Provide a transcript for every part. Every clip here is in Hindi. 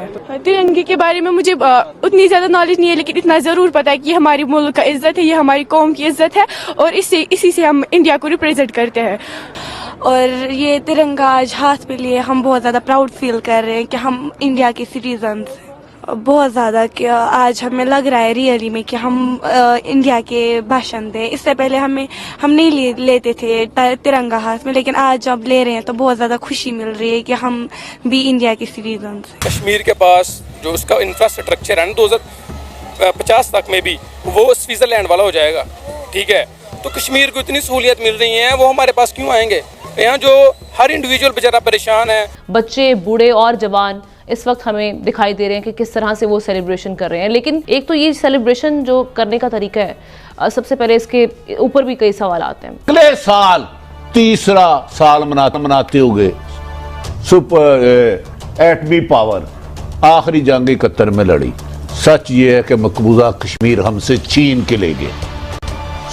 है। तिरंगे के बारे में मुझे उतनी ज़्यादा नॉलेज नहीं है, लेकिन इतना ज़रूर पता है कि हमारी मुल्क का इज्जत है, ये हमारी कौम की इज्जत है और इसी से हम इंडिया को रिप्रेजेंट करते हैं। और ये तिरंगा आज हाथ में लिए हम बहुत ज़्यादा प्राउड फील कर रहे हैं कि हम इंडिया के सिटीजन्स हैं। बहुत ज़्यादा कि आज हमें लग रहा है रियली में कि हम इंडिया के बाशिंदे हैं। इससे पहले हम नहीं लेते थे तिरंगा हाथ में, लेकिन आज जब ले रहे हैं तो बहुत ज़्यादा खुशी मिल रही है कि हम भी इंडिया के सिटीजन्स हैं। कश्मीर के पास जो उसका इंफ्रास्ट्रक्चर है ना 2050 तक में भी वो स्विट्जरलैंड वाला हो जाएगा, ठीक है। तो कश्मीर को इतनी सहूलियत मिल रही है, वो हमारे पास क्यों आएंगे? यहाँ जो हर इंडिविजुअल बेचारा परेशान है। बच्चे, बूढ़े और जवान इस वक्त हमें दिखाई दे रहे हैं कि किस तरह से वो सेलिब्रेशन कर रहे हैं। लेकिन एक तो ये सेलिब्रेशन जो करने का तरीका है, सबसे पहले इसके ऊपर भी कई सवाल आते हैं। अगले साल तीसरा साल मनाते हुए सुपर एटमी पावर आखिरी जंग 71 में लड़ी। सच ये है कि मकबूजा कश्मीर हमसे छीन के ले गए।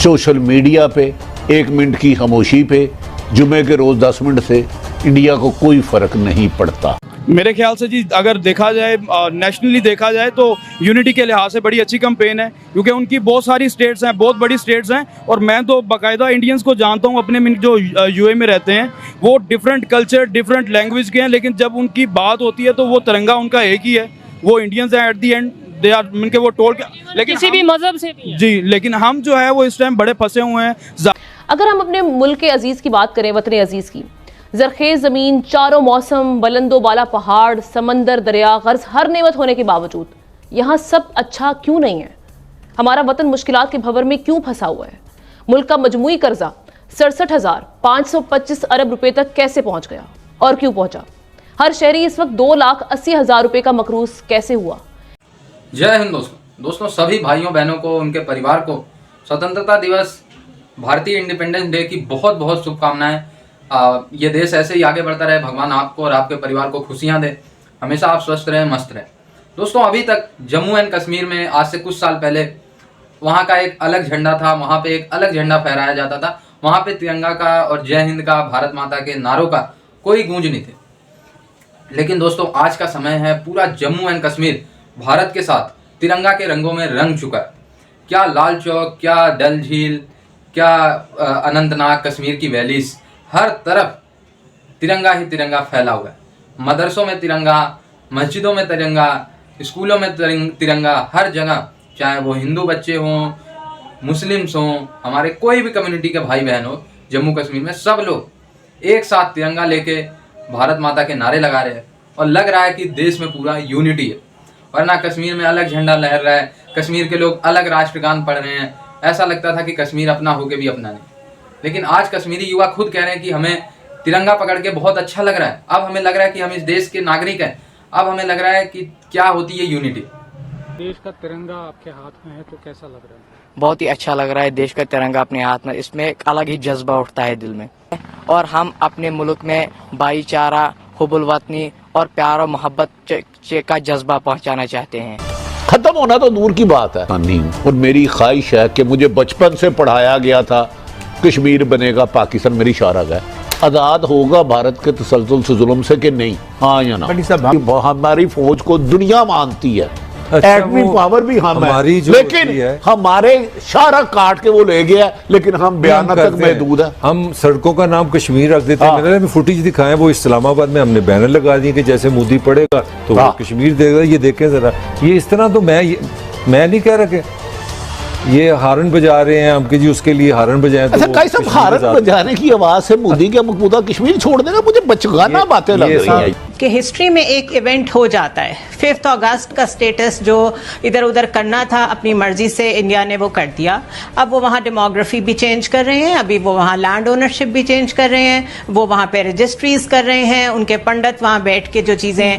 सोशल मीडिया पे 1 मिनट की खामोशी पे जुमे के रोज 10 मिनट से इंडिया को कोई फर्क नहीं पड़ता। मेरे ख्याल से जी अगर देखा जाए नेशनली देखा जाए तो यूनिटी के लिहाज से बड़ी अच्छी कैंपेन है, क्योंकि उनकी बहुत सारी स्टेट्स हैं, बहुत बड़ी स्टेट्स हैं। और मैं तो बाकायदा इंडियंस को जानता हूँ अपने जो यूए में रहते हैं, वो डिफरेंट कल्चर डिफरेंट लैंग्वेज के हैं, लेकिन जब उनकी बात होती है तो वो तिरंगा उनका एक ही है। वो इंडियंस हैं at the end, they are उनके वो टोल के, लेकिन किसी भी मजहब से भी जी, लेकिन हम जो है वो इस टाइम बड़े फंसे हुए हैं। अगर हम अपने मुल्क के अजीज की बात करें, वतन अजीज की, जरखेज ज़मीन, चारों मौसम, बुलंदो बाला पहाड़, समंदर, दरिया, गर्ज हर नेमत होने के बावजूद यहाँ सब अच्छा क्यों नहीं है? हमारा वतन मुश्किलात के भंवर में क्यों फंसा हुआ है? मुल्क का मजमूई कर्जा 67,525 अरब रुपए तक कैसे पहुंच गया और क्यों पहुंचा? हर शहरी इस वक्त 2,80,000 रुपए का मकरूज कैसे हुआ? जय हिंद दोस्तों, सभी भाइयों बहनों को, उनके परिवार को स्वतंत्रता दिवस, भारतीय इंडिपेंडेंस डे की बहुत बहुत शुभकामनाएं। ये देश ऐसे ही आगे बढ़ता रहे, भगवान आपको और आपके परिवार को खुशियां दे, हमेशा आप स्वस्थ रहें, मस्त रहें। दोस्तों, अभी तक जम्मू एंड कश्मीर में आज से कुछ साल पहले वहाँ का एक अलग झंडा था, वहाँ पे एक अलग झंडा फहराया जाता था, वहाँ पे तिरंगा का और जय हिंद का, भारत माता के नारों का कोई गूंज नहीं थे। लेकिन दोस्तों, आज का समय है, पूरा जम्मू एंड कश्मीर भारत के साथ तिरंगा के रंगों में रंग चुका है। क्या लाल चौक, क्या डल झील, क्या अनंतनाग, कश्मीर की वैलीज, हर तरफ तिरंगा ही तिरंगा फैला हुआ है। मदरसों में तिरंगा, मस्जिदों में तिरंगा, स्कूलों में तिरंगा, हर जगह, चाहे वो हिंदू बच्चे हों, मुस्लिम्स हों, हमारे कोई भी कम्युनिटी के भाई बहन हो, जम्मू कश्मीर में सब लोग एक साथ तिरंगा लेके भारत माता के नारे लगा रहे हैं और लग रहा है कि देश में पूरा यूनिटी है। वरना कश्मीर में अलग झंडा लहर रहा है, कश्मीर के लोग अलग राष्ट्रगान पढ़ रहे हैं, ऐसा लगता था कि कश्मीर अपना होके भी अपना नहीं। लेकिन आज कश्मीरी युवा खुद कह रहे हैं कि हमें तिरंगा पकड़ के बहुत अच्छा लग रहा है। अब हमें लग रहा है कि हम इस देश के नागरिक हैं। अब हमें लग रहा है कि क्या होती है यूनिटी। देश का तिरंगा आपके हाथ में है तो कैसा लग रहा है? बहुत ही अच्छा लग रहा है देश का तिरंगा अपने हाथ में। इसमें एक अलग ही जज्बा उठता है दिल में, और हम अपने मुल्क में भाईचारा, हुब्बुल वतनी और प्यार और मोहब्बत का जज्बा पहुंचाना चाहते हैं। खत्म होना तो दूर की बात है नहीं, और मेरी ख्वाहिश है कि मुझे बचपन से पढ़ाया गया था कश्मीर बनेगा पाकिस्तान, मेरी शारग है। आजाद होगा भारत के तसलसल से, जुल्म से कि नहीं? हाँ या ना? हमारी फौज को दुनिया मानती है, एटमी पावर भी हम है, लेकिन हमारे शारा काट के वो ले गया, लेकिन हम बयाना तक महदूद है। हम सड़कों का नाम कश्मीर रख देते हैं। मैंने फुटेज दिखाए, वो इस्लामाबाद में हमने बैनर लगा दिए कि जैसे मोदी पढ़ेगा तो वो कश्मीर देगा। ये देखें जरा, ये इस तरह तो मैं नहीं कह रहा कि ये हारन बजा रहे हैं हम कि जी उसके लिए हारन बजाएं। अच्छा, कई सब हारन बजाने की आवाज से मोदी के मकबूजा कश्मीर छोड़ देगा, मुझे बचगाना बातें लग रही हैं। कि हिस्ट्री में एक इवेंट हो जाता है, 5 अगस्त का स्टेटस जो इधर उधर करना था अपनी मर्जी से इंडिया ने वो कर दिया। अब वो वहाँ डेमोग्राफी भी चेंज कर रहे हैं, अभी वो वहाँ लैंड ओनरशिप भी चेंज कर रहे हैं, वो वहाँ पे रजिस्ट्रीज कर रहे हैं, उनके पंडित वहाँ बैठ के जो चीज़ें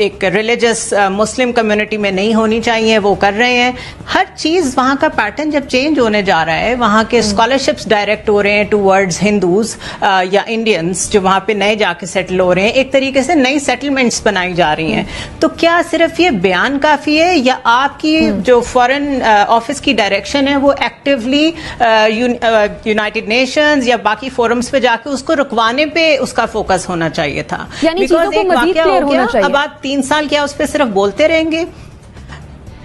एक रिलीजियस मुस्लिम कम्युनिटी में नहीं होनी चाहिए वो कर रहे हैं। हर चीज़ वहाँ का पैटर्न जब चेंज होने जा रहा है, वहाँ के स्कॉलरशिप्स डायरेक्ट हो रहे हैं टूवर्ड्स हिंदूज या इंडियंस जो वहाँ पे नए जाके सेटल हो रहे हैं, एक तरीके से नई सेटलमेंट्स बनाई जा रही हैं। तो क्या सिर्फ ये बयान काफी है या आपकी जो फॉरेन ऑफिस की डायरेक्शन है वो एक्टिवली यूनाइटेड नेशंस या बाकी फोरम्स पे जाके उसको रुकवाने पे उसका फोकस होना चाहिए था? यानी चीजों Because को एक मजीद वाकया क्लियर हो गया, होना चाहिए। अब आप 3 साल क्या उस पर सिर्फ बोलते रहेंगे?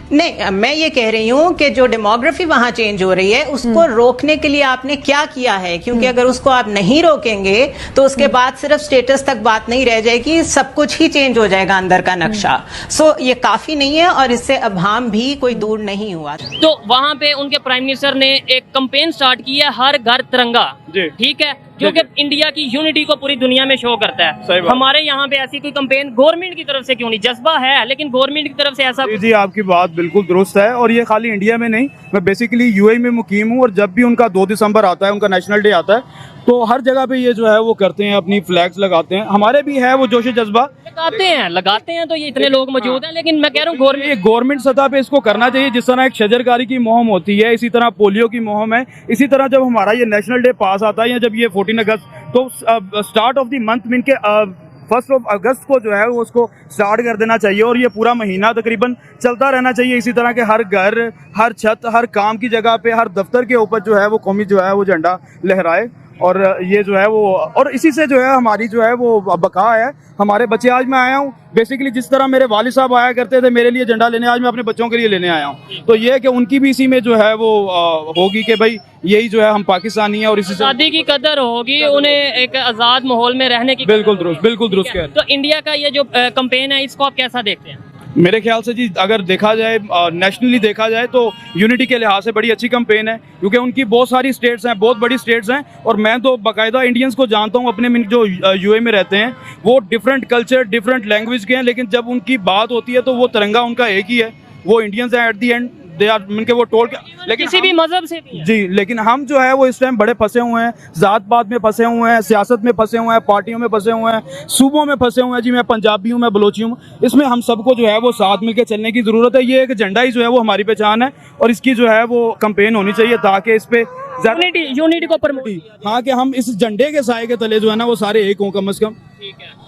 नहीं, मैं ये कह रही हूँ कि जो डेमोग्राफी वहां चेंज हो रही है उसको रोकने के लिए आपने क्या किया है? क्योंकि अगर उसको आप नहीं रोकेंगे तो उसके बाद सिर्फ स्टेटस तक बात नहीं रह जाएगी, सब कुछ ही चेंज हो जाएगा अंदर का नक्शा। सो ये काफी नहीं है और इससे अभाम भी कोई दूर नहीं हुआ। तो वहाँ पे उनके प्राइम मिनिस्टर ने एक कैंपेन स्टार्ट किया, हर घर तिरंगा, ठीक है, जो कि इंडिया की यूनिटी को पूरी दुनिया में शो करता है। हमारे यहाँ पे ऐसी कोई कैंपेन गवर्नमेंट की तरफ से क्यों नहीं? जज्बा है लेकिन गवर्नमेंट की तरफ से ऐसा। जी आपकी बात बिल्कुल दुरुस्त है, और ये खाली इंडिया में नहीं, मैं बेसिकली यूएई में मुकीम हूँ, और जब भी उनका 2 दिसंबर आता है, उनका नेशनल डे आता है, तो हर जगह पे ये जो है वो करते हैं, अपनी फ्लैग्स लगाते हैं। हमारे भी है वो जोश जज्बा, लगाते हैं तो ये इतने लोग मौजूद हैं, लेकिन मैं कह रहा हूँ गवर्नमेंट सतह पे इसको करना चाहिए। जिस तरह एक शजरकारी की मुहिम होती है, इसी तरह पोलियो की मुहिम है, इसी तरह जब हमारा ये नेशनल डे पास आता है या जब ये 14 अगस्त, तो स्टार्ट ऑफ द मंथ में इनके 1 अगस्त को जो है वो उसको स्टार्ट कर देना चाहिए, और ये पूरा महीना तकरीबन चलता रहना चाहिए। इसी तरह के हर घर, हर छत, हर काम की जगह पे, हर दफ्तर के ऊपर जो है वो कौमी जो है वो झंडा लहराए, और ये जो है वो, और इसी से जो है हमारी जो है वो बका है। हमारे बच्चे, आज मैं आया हूँ बेसिकली जिस तरह मेरे वालिद साहब आया करते थे मेरे लिए झंडा लेने, आज मैं अपने बच्चों के लिए लेने आया हूँ। तो ये कि उनकी भी इसी में जो है वो होगी कि भाई यही जो है हम पाकिस्तानी हैं, और इसी से आज़ादी की कदर होगी, उन्हें एक आज़ाद माहौल में रहने की। बिल्कुल दुरुस्त कह रहे हैं। तो इंडिया का ये जो कैंपेन है, इसको आप कैसा देखते हैं? मेरे ख्याल से जी, अगर देखा जाए नेशनली देखा जाए तो यूनिटी के लिहाज से बड़ी अच्छी कैंपेन है, क्योंकि उनकी बहुत सारी स्टेट्स हैं, बहुत बड़ी स्टेट्स हैं, और मैं तो बाकायदा इंडियंस को जानता हूँ अपने जो यूए में रहते हैं, वो डिफरेंट कल्चर, डिफरेंट लैंग्वेज के हैं, लेकिन जब उनकी बात होती है तो वो तिरंगा उनका एक ही है, वो इंडियंस हैं at the end, they are उनके वो टोल के, लेकिन किसी भी मजहब से भी है। जी, लेकिन हम जो है वो इस टाइम बड़े फंसे हुए हैं, जात पात में फंसे हुए हैं, सियासत में फंसे हुए हैं, पार्टियों में फंसे हुए हैं, सूबों में फंसे हुए हैं। जी मैं पंजाबी हूँ, मैं बलोची हूँ, इसमें हम सबको जो है वो साथ मिलकर चलने की ज़रूरत है। ये एक झंडा ही जो है वो हमारी पहचान है, और इसकी जो है वो कैंपेन होनी चाहिए ताकि इस पे यूनिटी को प्रमोट, हाँ, कि हम इस झंडे के साए के तले जो है ना वो सारे एक हों कम से कम।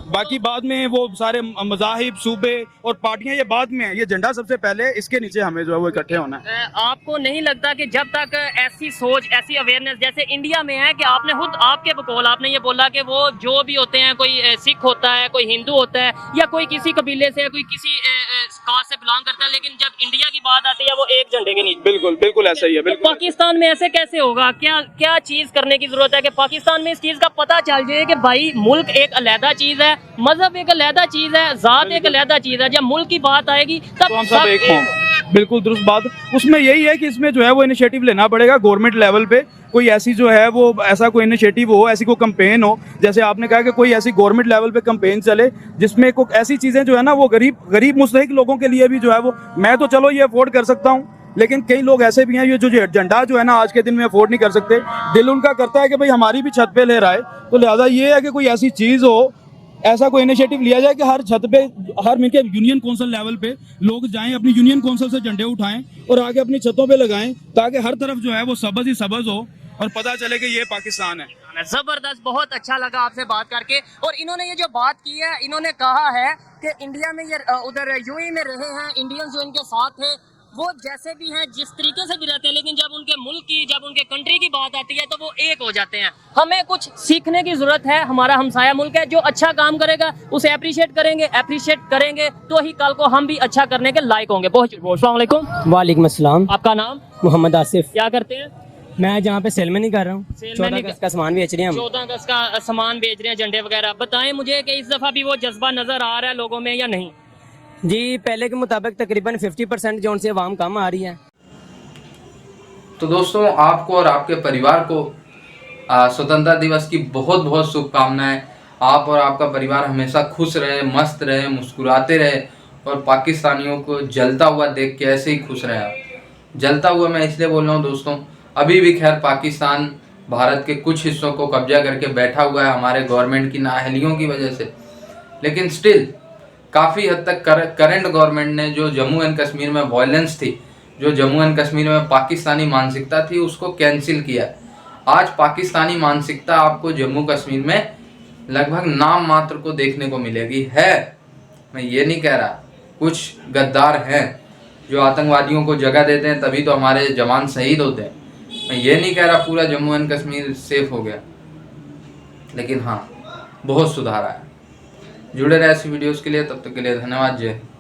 बाकी बाद में वो सारे मज़ाहिब, सूबे और पार्टियां ये बाद में है, ये झंडा सबसे पहले, इसके नीचे हमें जो है वो इकट्ठे होना है। आपको नहीं लगता कि जब तक ऐसी सोच, ऐसी अवेयरनेस जैसे इंडिया में है, कि आपने खुद आपके बकौल आपने ये बोला कि वो जो भी होते हैं, कोई सिख होता है, कोई हिंदू होता है, या कोई किसी कबीले से, कोई किसी कास्ट से बिलोंग करता है, लेकिन जब इंडिया की बात आती है वो एक झंडे के नीचे। बिल्कुल ऐसा ही है। बिल्कुल पाकिस्तान में ऐसे कैसे होगा? क्या चीज करने की जरूरत है कि पाकिस्तान में इस चीज का पता चल जाए कि भाई मुल्क एक अलहदा चीज है, मजहब एक अलहदा चीज है, जात एक अलहदा चीज है। जब मुल्क की बात आएगी तब तो हम सब एक हों। बिल्कुल दुरुस्त बात। उसमें यही है कि इसमें जो है वो इनिशिएटिव लेना पड़ेगा गवर्नमेंट लेवल पे, कोई ऐसी जो है वो ऐसा कोई इनिशिएटिव हो, ऐसी कोई कैंपेन हो, जैसे आपने कहा कि कोई ऐसी गवर्नमेंट लेवल पे कैंपेन चले जिसमें कोई ऐसी चीज़ें जो है ना वो गरीब मुस्तहिक लोगों के लिए भी जो है वो, मैं तो चलो ये अफोर्ड कर सकता हूँ, लेकिन कई लोग ऐसे भी हैं ये जो झंडा जो है ना आज के दिन में अफोर्ड नहीं कर सकते, दिल उनका करता है कि भाई हमारी भी छत पे लहराए। तो लिहाजा ये है कि कोई ऐसी चीज़ हो, ऐसा कोई इनिशिएटिव लिया जाए कि हर छत पे, हर मिलके यूनियन काउंसिल लेवल पे लोग जाएं, अपनी यूनियन काउंसिल से झंडे उठाएं और आके अपनी छतों पे लगाएं, ताकि हर तरफ जो है वो सबज ही सबज हो और पता चले कि ये पाकिस्तान है। जबरदस्त, बहुत अच्छा लगा आपसे बात करके। और इन्होंने ये जो बात की है, इन्होंने कहा है कि इंडिया में ये उधर यूएई में रहे हैं इंडियंस जो इनके साथ थे, वो जैसे भी हैं, जिस तरीके से भी रहते हैं, लेकिन जब उनके मुल्क की, जब उनके कंट्री की बात आती है तो वो एक हो जाते हैं। हमें कुछ सीखने की जरूरत है। हमारा हमसाया मुल्क है, जो अच्छा काम करेगा उसे अप्रिशिएट करेंगे तो ही कल को हम भी अच्छा करने के लायक होंगे। बहुत अस्सलाम वालेकुम। वालेकुम अस्सलाम। आपका नाम? मोहम्मद आसिफ। क्या करते हैं? मैं जहाँ पे सेलमैन ही कर रहा हूँ, 14 अगस्त का सामान बेच रहे हैं हम। 14 अगस्त का सामान बेच रहे हैं, झंडे वगैरह। बताएं मुझे कि इस दफा भी वो जज्बा नजर आ रहा है लोगों में या नहीं? जी पहले के मुताबिक तकरीबन 50% जो उनसे आवाम कम आ रही है। तो दोस्तों, आपको और आपके परिवार को स्वतंत्रता दिवस की बहुत बहुत शुभकामनाएं। आप और आपका परिवार हमेशा खुश रहे, मस्त रहे, मुस्कुराते रहे, और पाकिस्तानियों को जलता हुआ देख के ऐसे ही खुश रहे। आप जलता हुआ मैं इसलिए बोल रहा हूँ दोस्तों, अभी भी खैर पाकिस्तान भारत के कुछ हिस्सों को कब्जा करके बैठा हुआ है हमारे गवर्नमेंट की नाअहलियों की वजह से, लेकिन स्टिल काफ़ी हद तक करंट गवर्नमेंट ने जो जम्मू एंड कश्मीर में वायलेंस थी, जो जम्मू एंड कश्मीर में पाकिस्तानी मानसिकता थी, उसको कैंसिल किया। आज पाकिस्तानी मानसिकता आपको जम्मू कश्मीर में लगभग नाम मात्र को देखने को मिलेगी। है, मैं ये नहीं कह रहा, कुछ गद्दार हैं जो आतंकवादियों को जगह देते हैं, तभी तो हमारे जवान शहीद होते हैं। मैं ये नहीं कह रहा पूरा जम्मू एंड कश्मीर सेफ हो गया, लेकिन हाँ बहुत सुधार आया। जुड़े रहे ऐसी वीडियोस के लिए, तब तक के लिए धन्यवाद। जय हिंद।